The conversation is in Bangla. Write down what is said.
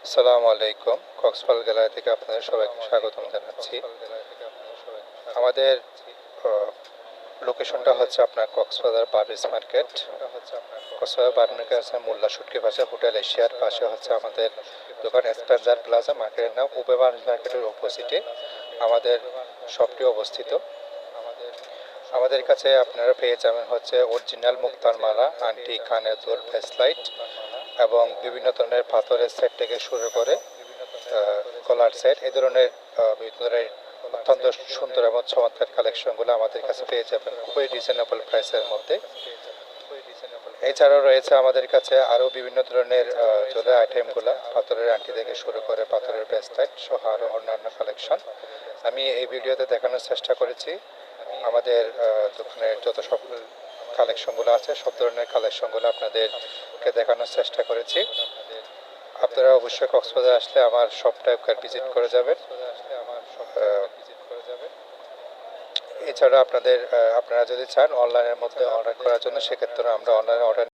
আসসালামু আলাইকুম। কক্সবাজার গ্যালারি থেকে আপনাদের সবাইকে স্বাগতম জানাচ্ছি। আমাদের লোকেশনটা হচ্ছে আপনার Cox's Bazar Burmese market. Cox's Bazar Burmese market আছে মোল্লা শুটকি পাশে হোটেল এশিয়ার পাশে হচ্ছে আমাদের দোকান স্পেন্সার প্লাজা। মার্কেটের নাম উবে বার্মিজ মার্কেটের অপোজিটে আমাদের শপটি অবস্থিত। আমাদের কাছে আপনারা পেয়ে যাবেন হচ্ছে অরিজিনাল মুক্তার মালা, আন্টি, কানের দুল, ব্রেসলাইট এবং বিভিন্ন ধরনের পাথরের সেট থেকে শুরু করে কলার সেট, এই ধরনের বিভিন্ন ধরনের অত্যন্ত সুন্দর এবং চমৎকার কালেকশনগুলো আমাদের কাছে পেয়ে যাবেন খুবই রিজনেবল প্রাইসের মধ্যে। এছাড়াও রয়েছে আমাদের কাছে আরও বিভিন্ন ধরনের জলের আইটেমগুলো, পাথরের আংটি থেকে শুরু করে পাথরের ব্রেসলেট সহ আরও অন্যান্য কালেকশন আমি এই ভিডিওতে দেখানোর চেষ্টা করেছি। আমাদের দোকানের যত সব কালেকশনগুলো আছে সব ধরনের কালেকশনগুলো আপনাদেরকে দেখানোর চেষ্টা করেছি। আপনারা অবশ্যই কক্সবাজার আসলে আমার শপটা একবার ভিজিট করে যাবেন। এছাড়া আপনারা যদি চান অনলাইনের মধ্যে অর্ডার করার জন্য, সেক্ষেত্রে আমরা অনলাইনে অর্ডার